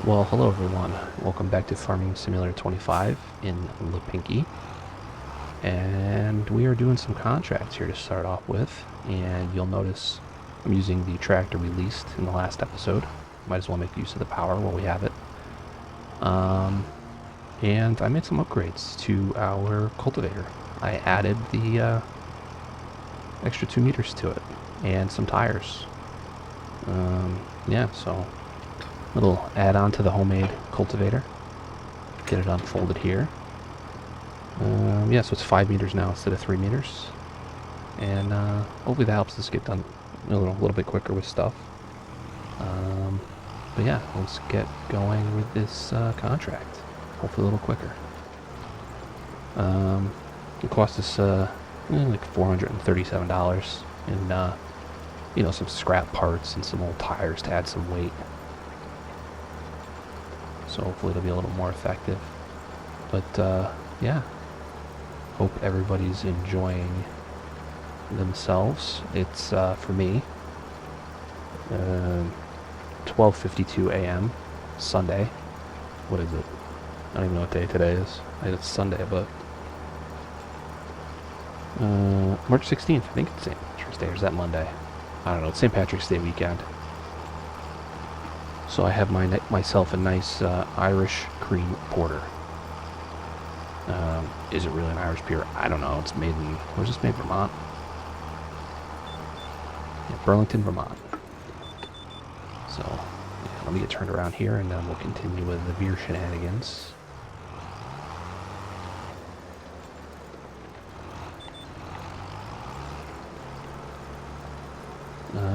Well, hello everyone. Welcome back to Farming Simulator 25 in Lipinki. And we are doing some contracts here to start off with. And you'll notice I'm using the tractor we leased in the last episode. Might as well make use of the power while we have it. And I made some upgrades to our cultivator. I added the extra 2 meters to it and some tires. Yeah, so little add-on to the homemade cultivator. Get it unfolded here. Yeah, so it's 5 meters now instead of 3 meters. And hopefully that helps us get done a little bit quicker with stuff. But yeah, let's get going with this contract. Hopefully a little quicker. It cost us like $437 and some scrap parts and some old tires to add some weight. So hopefully it'll be a little more effective. But yeah, hope everybody's enjoying themselves. It's for me 12:52 a.m. Sunday. What is it? I don't even know what day today is. It's Sunday, but March 16th. I think it's St. Patrick's Day, or is that Monday? I don't know. It's St. Patrick's Day weekend. So I have myself a nice Irish cream porter. Is it really an Irish beer? I don't know. It's made in, where's this made? Vermont? Yeah, Burlington, Vermont. So, yeah, let me get turned around here and then we'll continue with the beer shenanigans.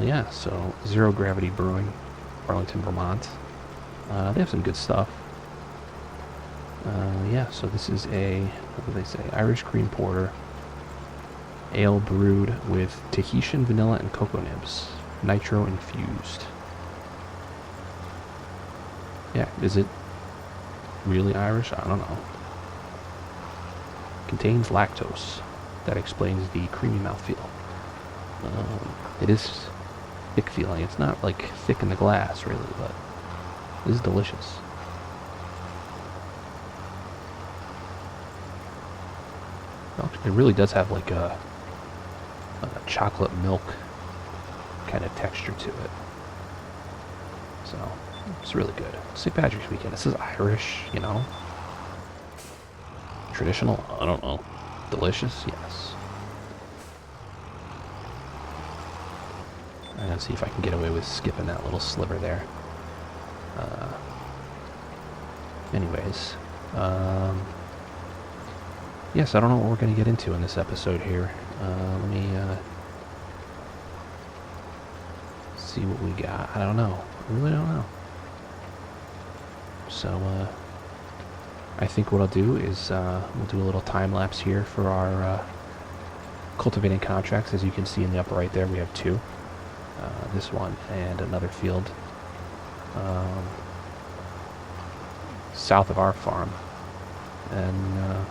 Yeah, so Zero Gravity Brewing, Burlington, Vermont. They have some good stuff. Yeah, so this is what do they say? Irish cream porter. Ale brewed with Tahitian vanilla and cocoa nibs. Nitro infused. Yeah, is it really Irish? I don't know. Contains lactose. That explains the creamy mouthfeel. It is thick feeling. It's not like thick in the glass, really, but it is delicious. It really does have like a chocolate milk kind of texture to it. So, it's really good. St. Patrick's weekend. This is Irish, you know. Traditional? I don't know. Delicious? Yes. I'm gonna see if I can get away with skipping that little sliver there. Anyways. Yes, I don't know what we're going to get into in this episode here. Let me see what we got. I don't know. I really don't know. So, I think what I'll do is we'll do a little time lapse here for our cultivating contracts. As you can see in the upper right there, we have 2. This one and another field south of our farm. And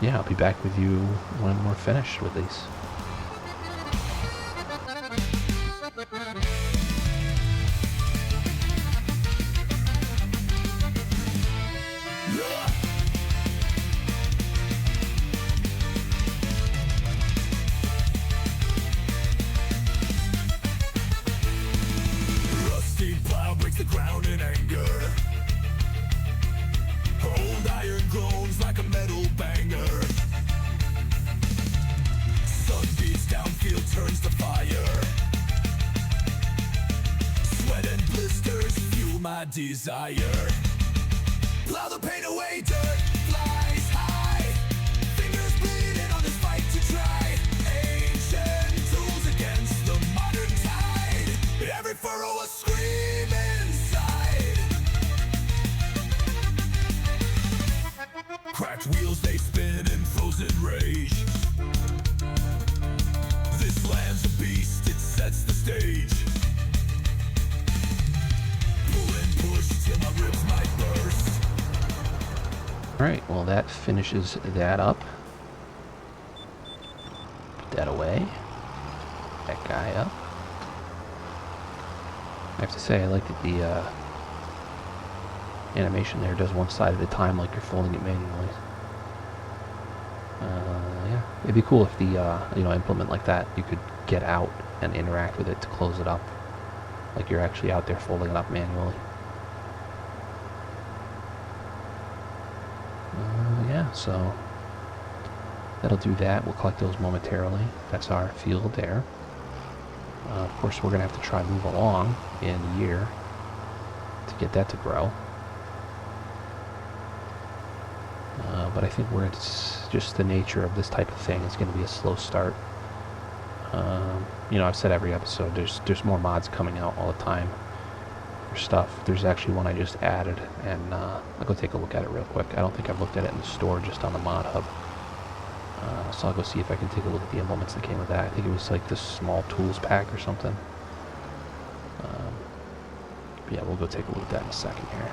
yeah, I'll be back with you when we're finished with these. Rusty plow breaks the ground in anger. Old iron groans like a metal banger. Sun beats downfield, turns to fire. Sweat and blisters fuel my desire. Plow the pain away, dirt flies high. Fingers bleeding on this fight to try. Ancient tools against the modern tide. Every furrow a scream inside. Cracked wheels, they spin in frozen rage. This land's a beast, it sets the stage. Pull and push till my ribs might burst. Alright, well that finishes that up. Put that away. That guy up. I have to say, I like that the animation there does one side at a time like you're folding it manually. Yeah, it'd be cool if the implement like that you could get out and interact with it to close it up, like you're actually out there folding it up manually. Yeah, so that'll do that. We'll collect those momentarily. That's our field there. Of course, we're going to have to try to move along in the year to get that to grow. But I think where it's just the nature of this type of thing, it's going to be a slow start. I've said every episode, there's more mods coming out all the time for stuff. There's actually one I just added, and I'll go take a look at it real quick. I don't think I've looked at it in the store, just on the mod hub. So I'll go see if I can take a look at the implements that came with that. I think it was like this small tools pack or something. Yeah, we'll go take a look at that in a second here.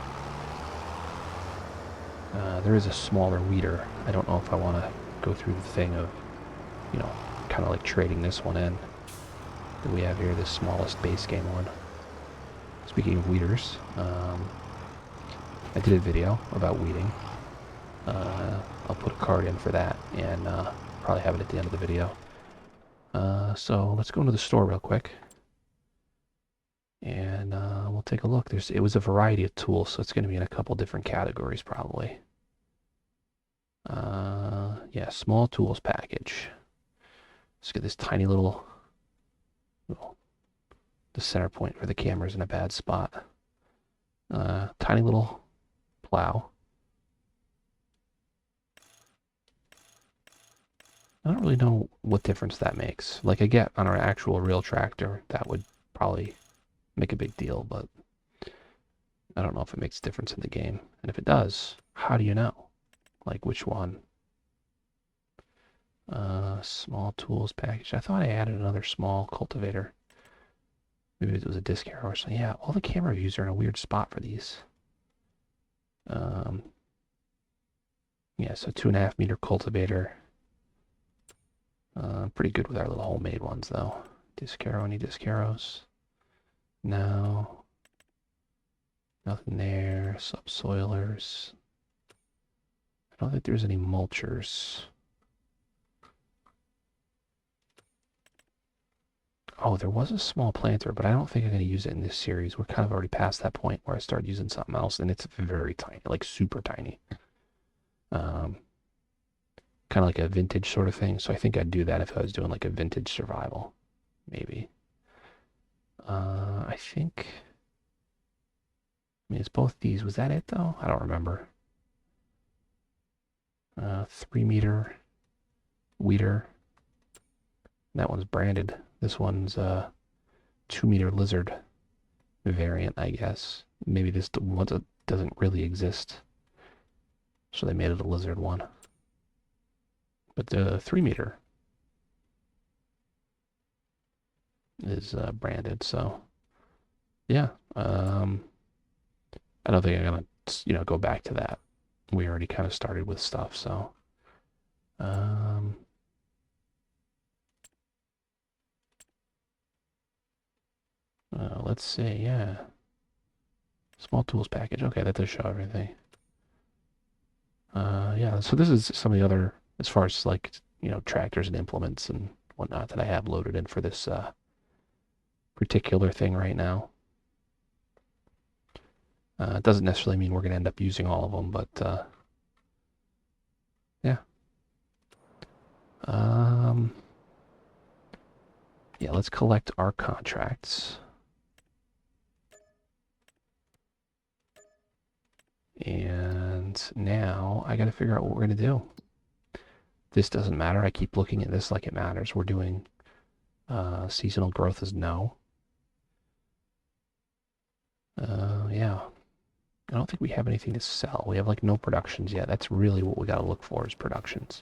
There is a smaller weeder. I don't know if I want to go through the thing of, kind of like trading this one in that we have here, this smallest base game one. Speaking of weeders, I did a video about weeding. I'll put a card in for that, and probably have it at the end of the video. So let's go into the store real quick, and we'll take a look. It was a variety of tools, so it's going to be in a couple different categories probably. Yeah, small tools package. Let's get this tiny little, the center point for the camera's in a bad spot. Tiny little plow. I don't really know what difference that makes. Like, I get on our actual real tractor, that would probably make a big deal, but I don't know if it makes a difference in the game. And if it does, how do you know? Like, which one? Small tools package. I thought I added another small cultivator. Maybe it was a disc arrow or something. Yeah, all the camera views are in a weird spot for these. Yeah, so 2.5 meter cultivator. Pretty good with our little homemade ones, though. Disc arrow, any disc arrows? No. Nothing there. Subsoilers. I don't think there's any mulchers. Oh, there was a small planter, but I don't think I'm going to use it in this series. We're kind of already past that point where I started using something else, and it's very tiny, like super tiny. Kind of like a vintage sort of thing. So I think I'd do that if I was doing like a vintage survival, maybe. I think, it's both these. Was that it though? I don't remember. 3 meter weeder. That one's branded. This one's 2 meter lizard variant, I guess. Maybe this one doesn't really exist, so they made it a lizard one. But the 3 meter is branded, so yeah. I don't think I'm gonna, go back to that. We already kind of started with stuff, so let's see, yeah. Small tools package. Okay, that does show everything. Yeah, so this is some of the other, as far as like, tractors and implements and whatnot that I have loaded in for this particular thing right now. It doesn't necessarily mean we're going to end up using all of them, but yeah. Yeah, let's collect our contracts. And now I got to figure out what we're going to do. This doesn't matter. I keep looking at this like it matters. We're doing seasonal growth is no. Yeah. I don't think we have anything to sell. We have like no productions yet. That's really what we got to look for, is productions.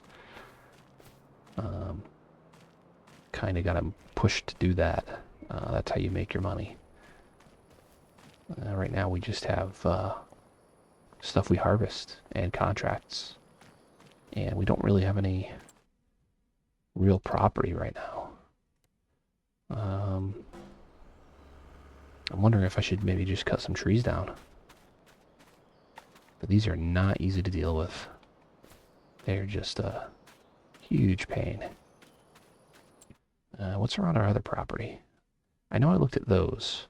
Kind of got to push to do that. That's how you make your money. Right now we just have stuff we harvest and contracts. And we don't really have any real property right now. I'm wondering if I should maybe just cut some trees down. But these are not easy to deal with. They're just a huge pain. What's around our other property? I know I looked at those.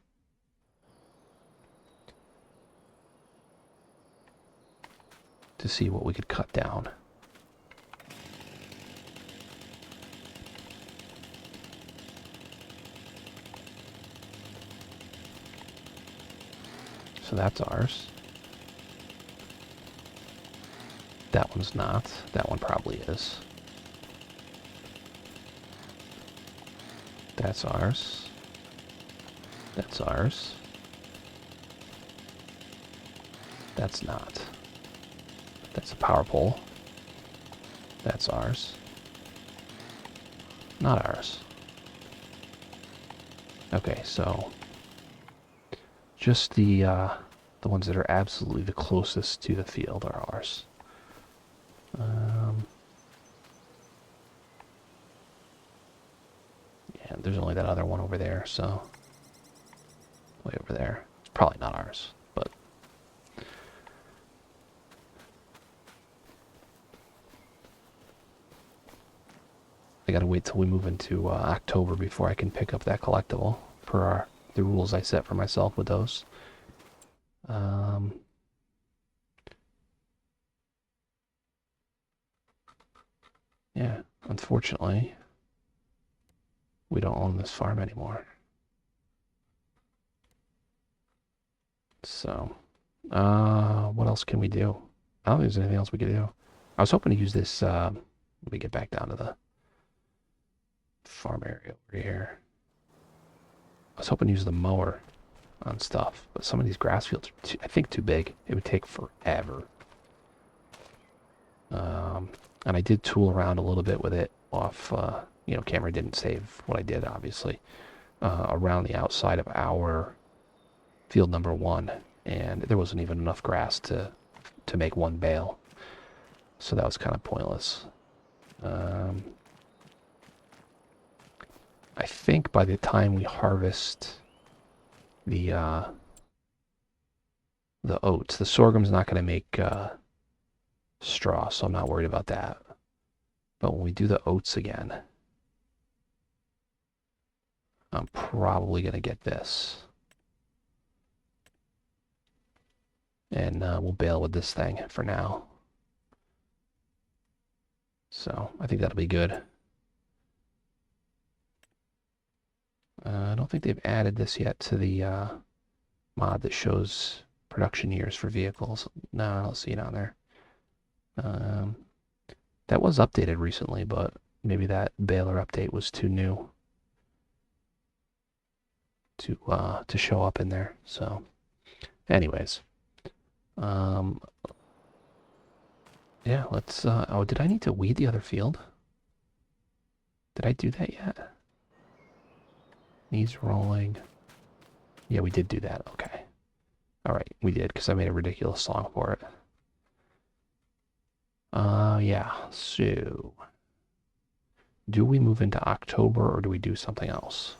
To see what we could cut down. So that's ours. That one's not. That one probably is. That's ours. That's ours. That's not. That's a power pole. That's ours. Not ours. Okay, so just the ones that are absolutely the closest to the field are ours. Yeah, there's only that other one over there, so way over there. It's probably not ours, but I gotta wait till we move into October before I can pick up that collectible per the rules I set for myself with those. Yeah, unfortunately, we don't own this farm anymore. So, what else can we do? I don't think there's anything else we could do. I was hoping to use this, let me get back down to the farm area over here. I was hoping to use the mower on stuff, but some of these grass fields are, I think, too big. It would take forever. And I did tool around a little bit with it off, camera didn't save what I did, obviously, around the outside of our field number 1, and there wasn't even enough grass to make one bale. So that was kind of pointless. I think by the time we harvest the oats, the sorghum's not going to make straw, so I'm not worried about that. But when we do the oats again, I'm probably going to get this. And we'll bale with this thing for now. So I think that'll be good. I don't think they've added this yet to the mod that shows production years for vehicles. No, I don't see it on there. That was updated recently, but maybe that baler update was too new to show up in there. So, anyways, yeah, let's. Oh, did I need to weed the other field? Did I do that yet? Knees rolling. Yeah, we did do that. Okay. All right, we did because I made a ridiculous song for it. Yeah. So, do we move into October or do we do something else?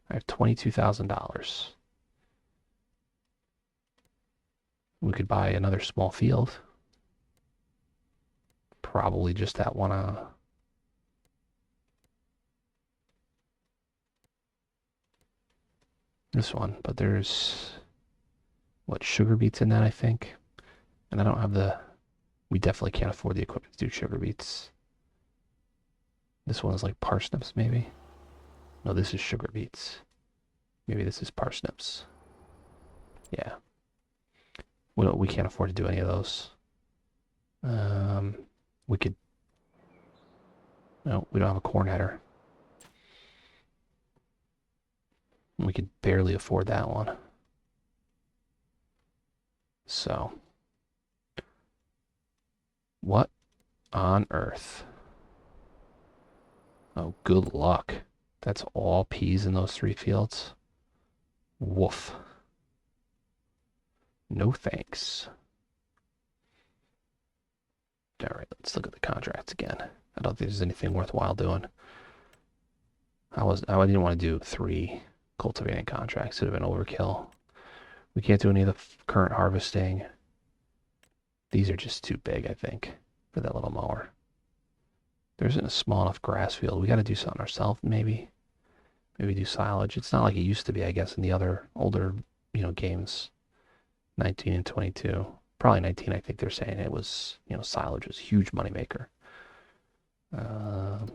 I have $22,000. We could buy another small field. Probably just that one. This one, but there's what, sugar beets in that, I think. And I don't have we definitely can't afford the equipment to do sugar beets. This one is like parsnips, maybe. No, this is sugar beets. Maybe this is parsnips. Yeah. We can't afford to do any of those. We could. No, we don't have a corn header. We could barely afford that one. So, what on earth? Oh, good luck. That's all peas in those 3 fields. Woof. No thanks. All right, let's look at the contracts again. I don't think there's anything worthwhile doing. I didn't want to do 3 cultivating contracts. It would have been overkill. We can't do any of the current harvesting. These are just too big, I think, for that little mower. There isn't a small enough grass field. We got to do something ourselves, maybe. Maybe do silage. It's not like it used to be, I guess, in the other older, games. 19 and 22. Probably 19, I think they're saying it was, silage was a huge moneymaker. Um,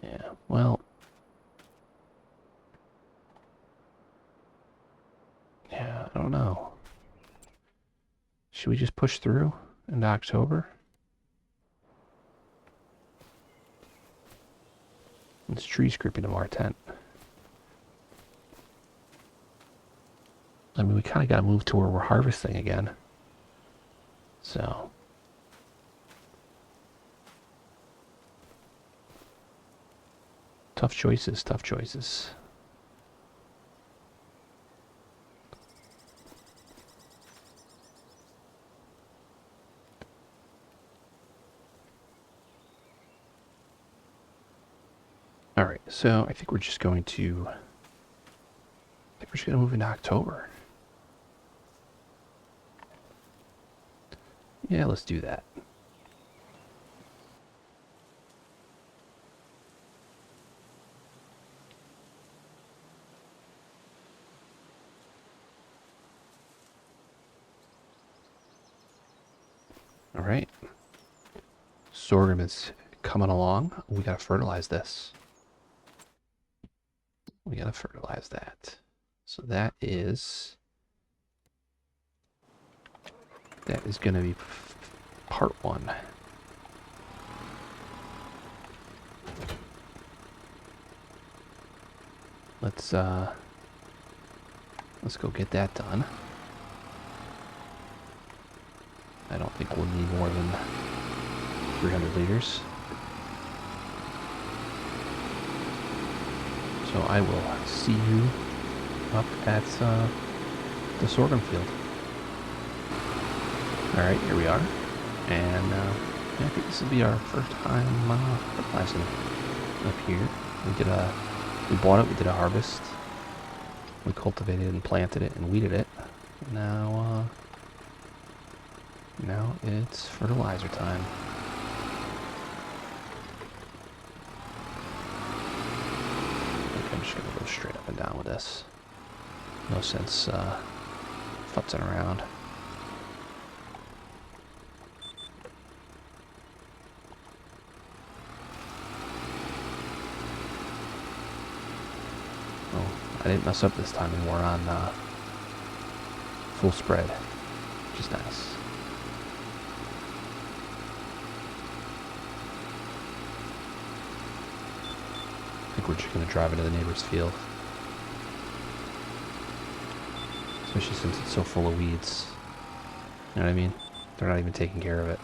yeah, well, yeah, I don't know. Should we just push through into October? This tree's creeping into our tent. I mean, we kind of got to move to where we're harvesting again. So. Tough choices, tough choices. All right, so I think we're just going to move into October. Yeah, let's do that. All right. Sorghum is coming along. We gotta fertilize this. We gotta fertilize that. So that is gonna be part 1. Let's go get that done. I don't think we'll need more than 300 liters. So I will see you up at the sorghum field. Alright, here we are. And yeah, I think this will be our first time fertilizing up here. We bought it, we did a harvest. We cultivated and planted it and weeded it. Now it's fertilizer time. I think I'm just gonna go straight up and down with this. No sense futzing around. Oh, I didn't mess up this time and we're on full spread, which is nice. I think we're just going to drive into the neighbor's field. Especially since it's so full of weeds. You know what I mean? They're not even taking care of it.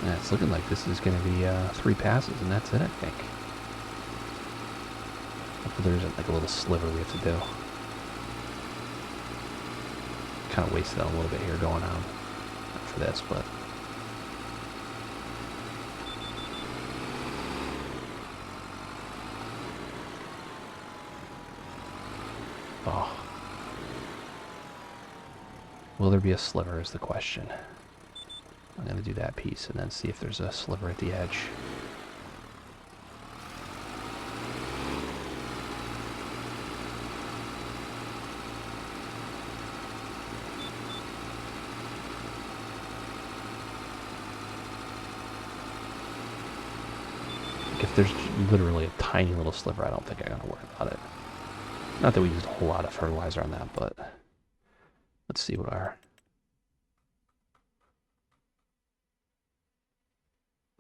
Yeah, it's looking like this is going to be 3 passes, and that's it, I think. Hopefully there isn't like a little sliver we have to do. Kind of wasted out a little bit here going on for this, but... Oh. Will there be a sliver is the question. I'm going to do that piece and then see if there's a sliver at the edge. If there's literally a tiny little sliver, I don't think I gotta worry about it. Not that we used a whole lot of fertilizer on that, but let's see what our...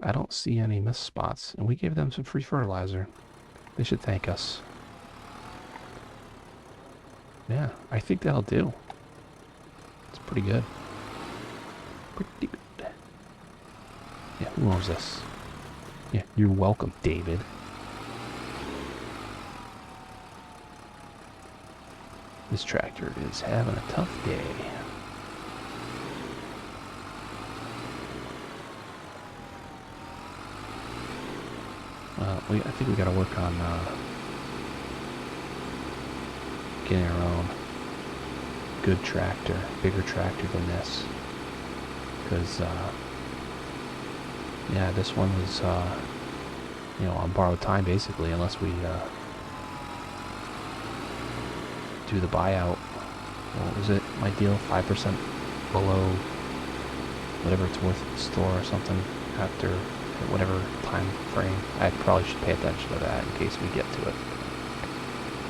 I don't see any missed spots, and we gave them some free fertilizer. They should thank us. Yeah, I think that'll do. It's pretty good. Pretty good. Yeah, who owns this? Yeah, you're welcome, David. This tractor is having a tough day. I think we got to work on getting our own good tractor, bigger tractor than this. Because, yeah, this one was, on borrowed time basically, unless we do the buyout. What was it? My deal, 5% below whatever it's worth at the store or something after whatever time frame. I probably should pay attention to that in case we get to it.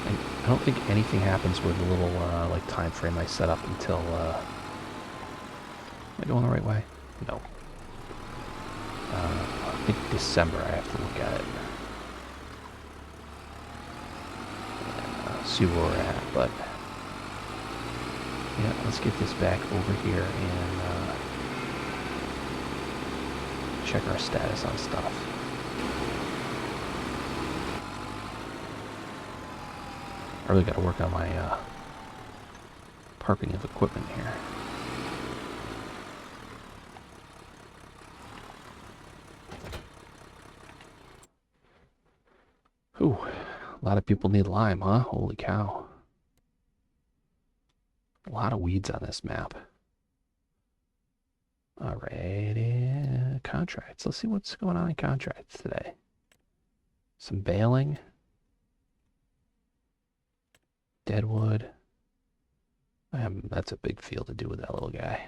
And I don't think anything happens with the little like time frame I set up until. Am I going the right way? No. I think December. I have to look at it. See where we're at, but yeah, let's get this back over here and check our status on stuff. I really got to work on my parking of equipment here. Ooh, a lot of people need lime, huh? Holy cow. A lot of weeds on this map. Alrighty, contracts. Let's see what's going on in contracts today. Some baling. Deadwood. That's a big field to do with that little guy.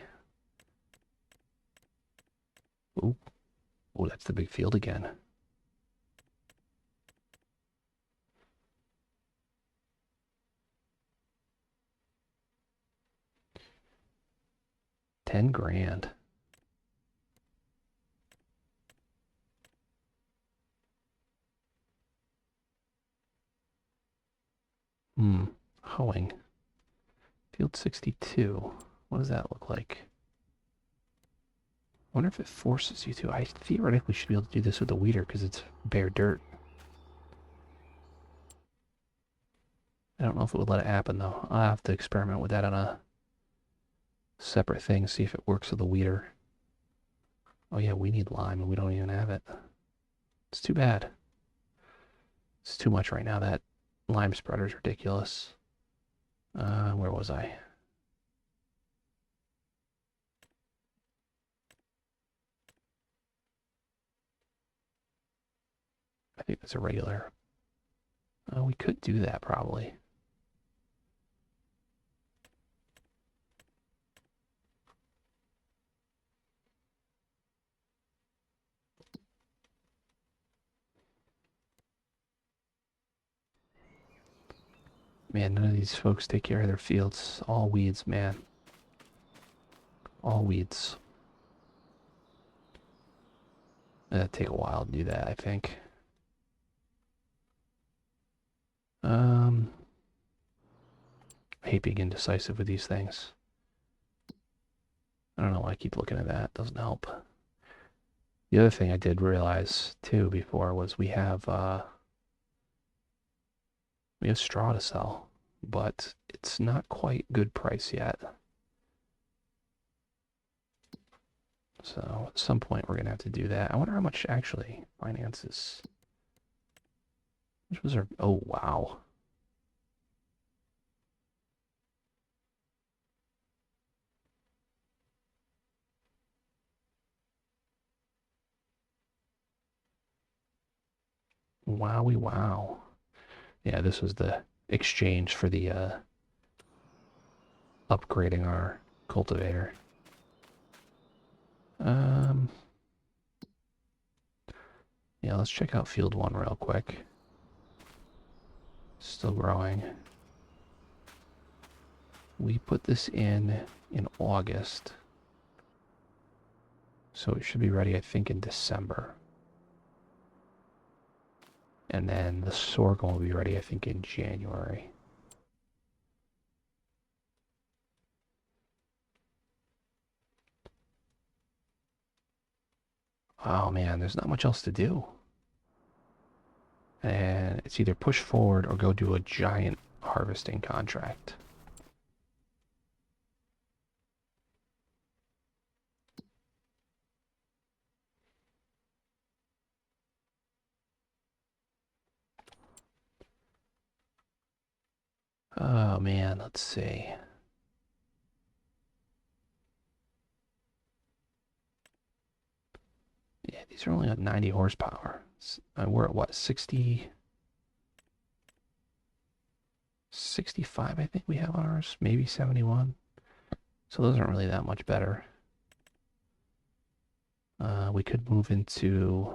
Ooh. Ooh, that's the big field again. $10,000. Hoeing. Field 62. What does that look like? I wonder if it forces you to. I theoretically should be able to do this with the weeder because it's bare dirt. I don't know if it would let it happen though. I'll have to experiment with that on a separate thing, see if it works with the weeder. Oh yeah, we need lime and we don't even have it. It's too bad. It's too much right now. That lime spreader is ridiculous. Where was I? I think that's a regular. We could do that probably. Man, none of these folks take care of their fields. All weeds, man. All weeds. It'll take a while to do that, I think. I hate being indecisive with these things. I don't know why I keep looking at that. Doesn't help. The other thing I did realize too before was we have straw to sell, but it's not quite good price yet. So at some point we're gonna have to do that. I wonder how much actually finances. Which was our? Oh wow. Wowie wow. Yeah, this was the exchange for the upgrading our cultivator. Yeah, let's check out field 1 real quick. Still growing. We put this in August. So it should be ready, I think, in December. And then the sorghum will be ready, I think, in January. Oh man, there's not much else to do. And it's either push forward or go do a giant harvesting contract. Oh man, let's see. Yeah, these are only at 90 horsepower. We're at what, 60, 65, I think we have on ours, maybe 71. So those aren't really that much better. We could move into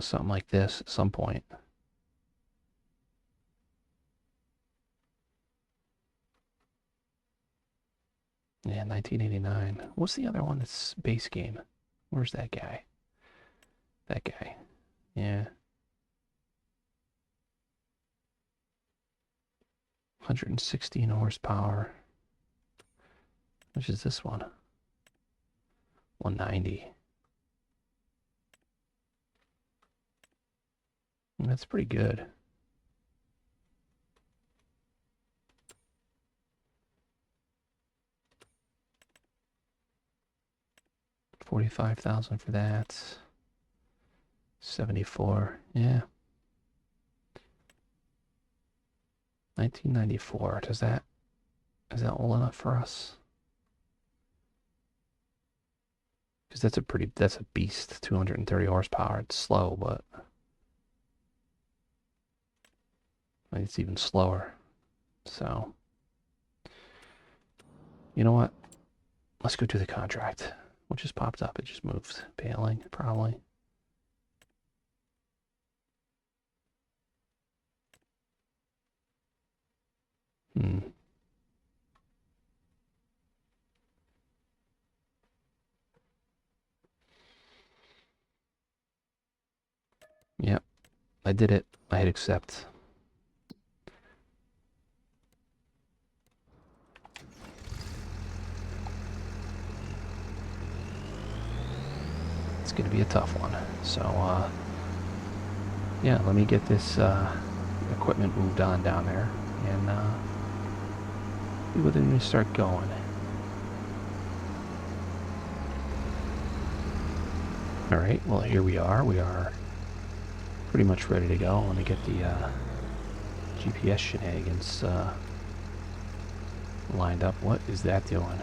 something like this at some point. Yeah, 1989. What's the other one that's base game? Where's that guy? That guy. Yeah. 116 horsepower. Which is this one? 190. That's pretty good. $45,000 for that. 74. Yeah. 1994. Is that old enough for us? Because that's a beast. 230 horsepower. It's slow, but it's even slower. So, you know what? Let's go do the contract. What just popped up? It just moved. Paling, probably. Yep, I did it. I hit accept. It's going to be a tough one. So, yeah, let me get this equipment moved on down there and see whether we start going. All right, well, here we are. We are pretty much ready to go. Let me get the GPS shenanigans lined up. What is that doing?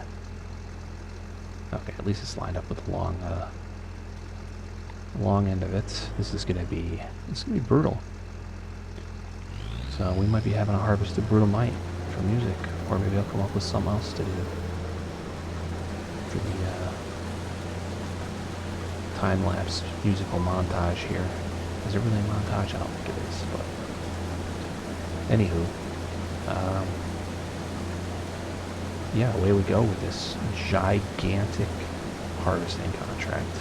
Okay, at least it's lined up with the long end of it. This is gonna be brutal. So we might be having a harvest of brutal might for music, or maybe I'll come up with something else to do for the time-lapse musical montage here. Is it really a montage? I don't think it is, but anywho, yeah, away we go with this gigantic harvesting contract.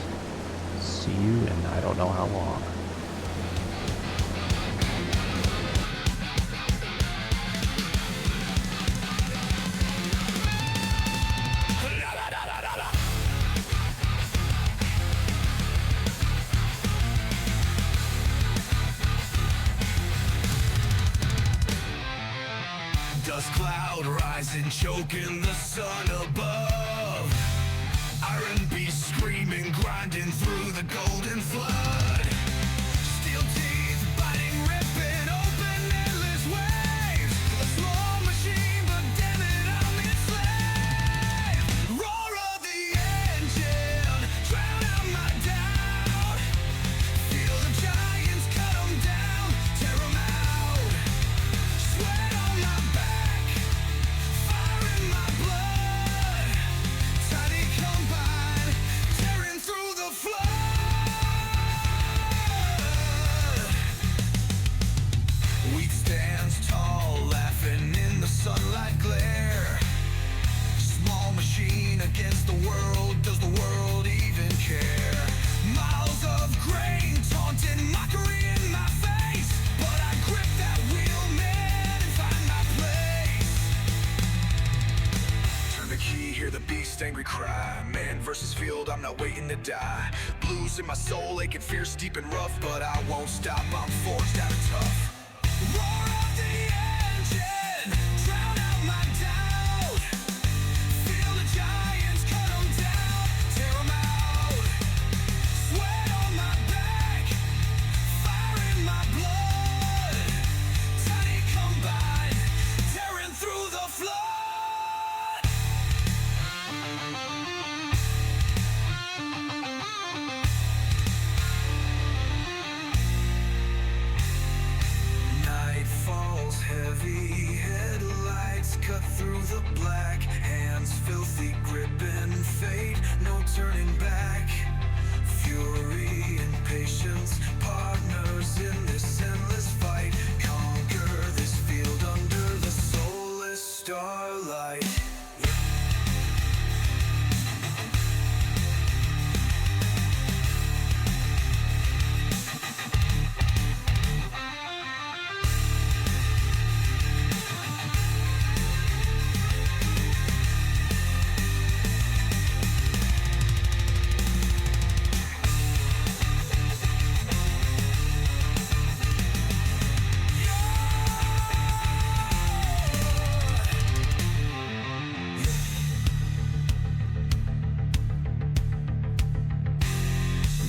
See you in I don't know how long. Dust cloud rising, choking the sun above. Iron beast screaming, grinding through the golden flood. Steel teeth biting, ripping open endless waves. A small machine, but damn it, I'm its slave. Roar of the engine, drown out my doubt. Feel the giants cut 'em down, tear 'em out. Sweat on my back, fire in my blood. Tiny combine, tearing through the flood. Wheat stands tall, laughing in the sunlight glare. Small machine against the world, does the world even care? Miles of grain, taunting mockery in my face. But I grip that wheel, man, and find my place. Turn the key, hear the beast angry cry. Man versus field, I'm not waiting to die. Blues in my soul, aching fierce, deep and rough. But I won't stop, I'm forged out of tough. Roar of the engine, drown out my doubt. Feel the giants cut 'em down, tear 'em out. Sweat on my through the black, hands filthy grip and fate, no turning back. Fury and patience, partners in this endless fight. Conquer this field under the soulless starlight.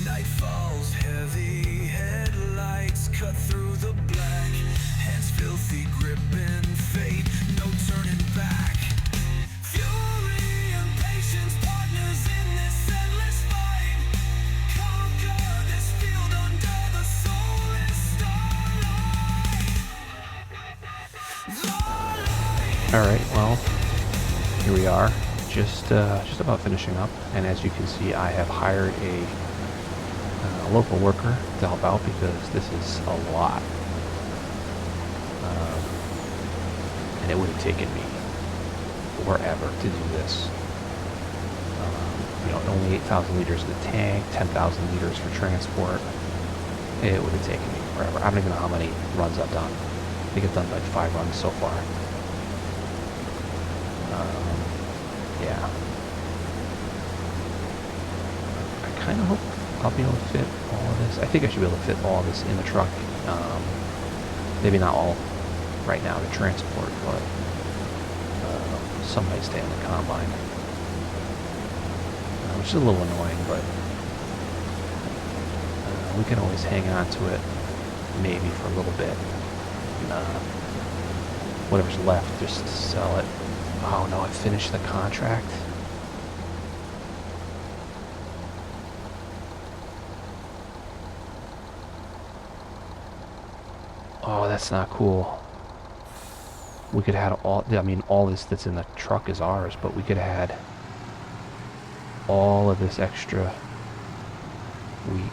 Night falls heavy, headlights cut through the black, hands filthy grip and fate, no turning back. Fury and patience, partners in this endless fight. Conquer this field under the soulless starlight. Alright, well, here we are, just about finishing up, and as you can see, I have hired a local worker to help out because this is a lot. And it would have taken me forever to do this. Only 8,000 liters in the tank, 10,000 liters for transport. It would have taken me forever. I don't even know how many runs I've done. I think I've done like 5 runs so far. Yeah. I kind of hope I'll be able to fit all of this. I think I should be able to fit all of this in the truck. Maybe not all right now to transport, but some might stay in the combine. Which is a little annoying, but we can always hang on to it maybe for a little bit. Whatever's left, just sell it. Oh no, I finished the contract. Oh, that's not cool. We could have all this that's in the truck is ours, but we could have had all of this extra wheat.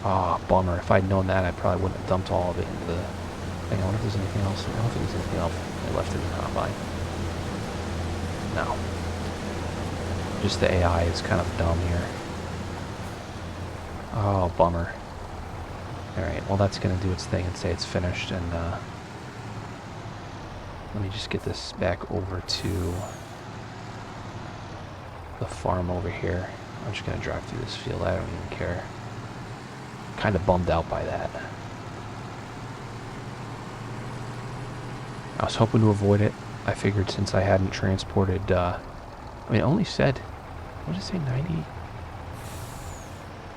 Ah, bummer. If I'd known that, I probably wouldn't have dumped all of it into the thing. I wonder if there's anything else. I don't think there's anything else I left in the combine. No. Just the AI is kind of dumb here. Oh, bummer. Alright, well that's going to do its thing and say it's finished, and let me just get this back over to the farm over here. I'm just going to drive through this field, I don't even care. Kind of bummed out by that. I was hoping to avoid it. I figured since I hadn't transported, it only said, what did it say, 90?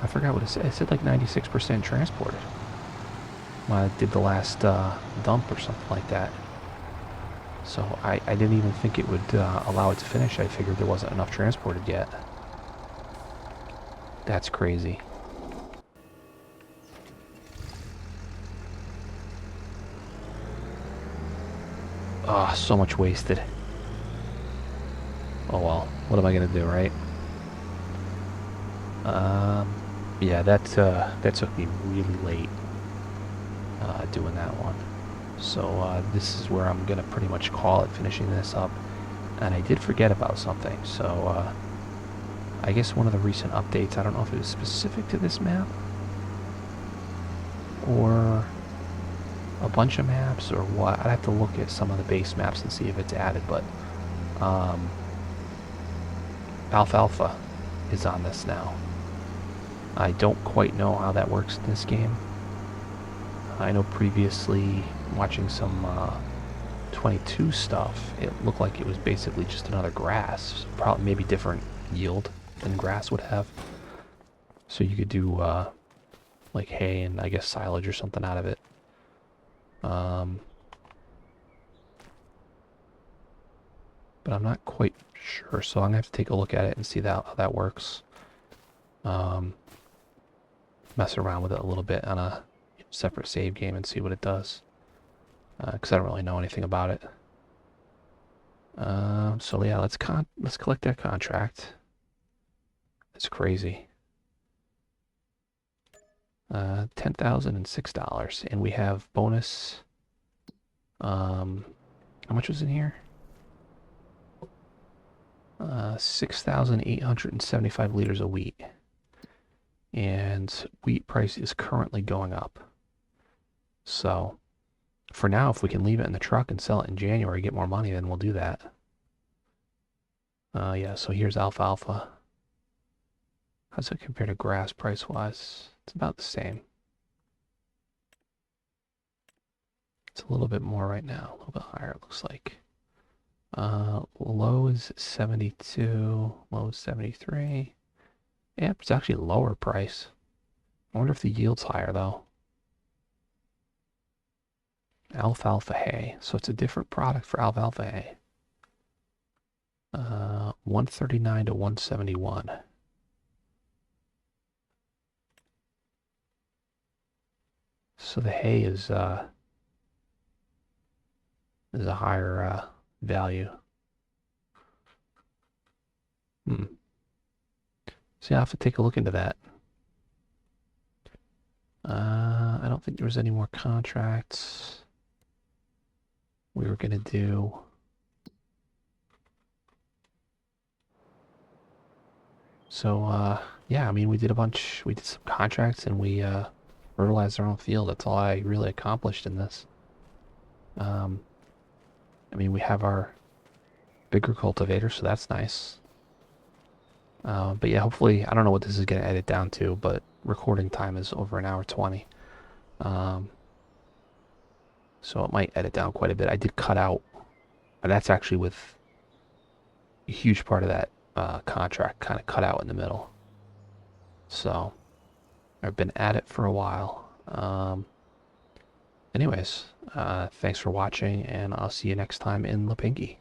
I forgot what it said. It said like 96% transported when I did the last dump or something like that. So I didn't even think it would allow it to finish. I figured there wasn't enough transported yet. That's crazy. Ah, so much wasted. Oh well, what am I gonna do, right? Yeah, that took me really late doing that one. So this is where I'm gonna pretty much call it, finishing this up. And I did forget about something, so I guess one of the recent updates, I don't know if it was specific to this map or a bunch of maps or what. I'd have to look at some of the base maps and see if it's added, but Alfalfa is on this now. I don't quite know how that works in this game. I know previously watching some 22 stuff, it looked like it was basically just another grass, probably maybe different yield than grass would have. So you could do like hay and I guess silage or something out of it. But I'm not quite sure, so I'm gonna have to take a look at it and see how that works. Mess around with it a little bit on a separate save game and see what it does, because I don't really know anything about it. So yeah, let's collect that contract. It's crazy. $10,006, and we have bonus. Um, how much was in here? 6,875 liters of wheat, and wheat price is currently going up. So for now, if we can leave it in the truck and sell it in January, get more money, then we'll do that. Yeah. So here's alfalfa. How's it compare to grass price wise? It's about the same. It's a little bit more right now, a little bit higher, it looks like. Low is 72, low is 73. Yeah, it's actually lower price. I wonder if the yield's higher though. Alfalfa hay. So it's a different product for alfalfa hay. 139 to 171. So the hay is a higher value. Hmm. So yeah, I'll have to take a look into that. I don't think there was any more contracts we were gonna do. So yeah, I mean we did we did some contracts and we fertilized our own field. That's all I really accomplished in this. Um, I mean we have our bigger cultivator, so that's nice. But yeah, hopefully I don't know what this is gonna edit down to, but recording time is over an hour 20. Um, so it might edit down quite a bit. I did cut out, and that's actually with a huge part of that contract kind of cut out in the middle. So I've been at it for a while. Anyways, thanks for watching, and I'll see you next time in Lipinki.